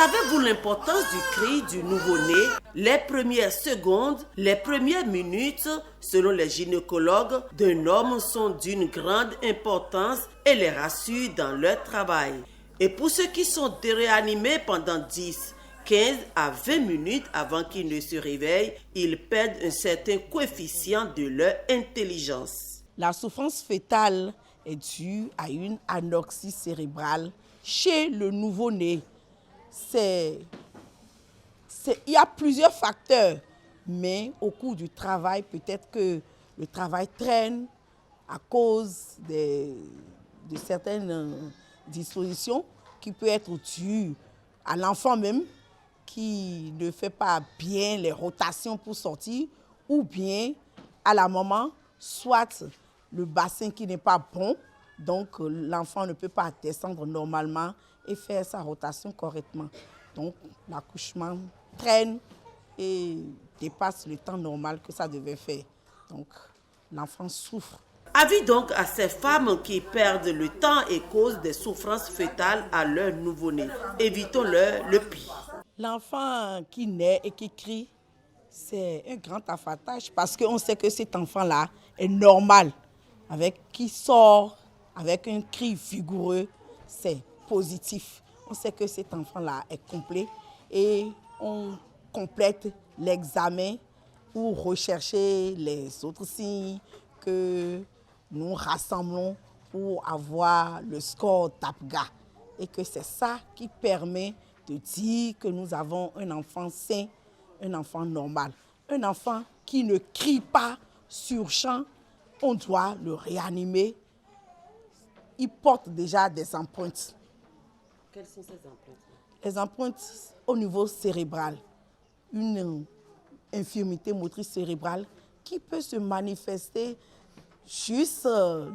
Savez-vous l'importance du cri du nouveau-né? Les premières secondes, les premières minutes, selon les gynécologues, d'un homme sont d'une grande importance et les rassurent dans leur travail. Et pour ceux qui sont réanimés pendant 10, 15 à 20 minutes avant qu'ils ne se réveillent, ils perdent un certain coefficient de leur intelligence. La souffrance fœtale est due à une anoxie cérébrale chez le nouveau-né. Il y a plusieurs facteurs, mais au cours du travail, peut-être que le travail traîne à cause de certaines dispositions qui peuvent être dues à l'enfant même qui ne fait pas bien les rotations pour sortir, ou bien à la maman, soit le bassin qui n'est pas bon, donc l'enfant ne peut pas descendre normalement et faire sa rotation correctement. Donc l'accouchement traîne et dépasse le temps normal que ça devait faire. Donc l'enfant souffre. Avis donc à ces femmes qui perdent le temps et causent des souffrances fœtales à leur nouveau-né. Évitons-leur le pire. L'enfant qui naît et qui crie, c'est un grand avantage parce qu'on sait que cet enfant-là est normal. Qui sort avec un cri vigoureux, c'est positif. On sait que cet enfant-là est complet et on complète l'examen pour rechercher les autres signes que nous rassemblons pour avoir le score d'APGAR. Et que c'est ça qui permet de dire que nous avons un enfant sain, un enfant normal. Un enfant qui ne crie pas sur champ, on doit le réanimer. Il porte déjà des empreintes. Quelles sont ces empreintes? Les empreintes au niveau cérébral. Une infirmité motrice cérébrale qui peut se manifester juste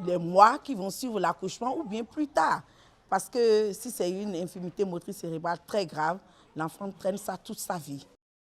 les mois qui vont suivre l'accouchement ou bien plus tard. Parce que si c'est une infirmité motrice cérébrale très grave, l'enfant traîne ça toute sa vie.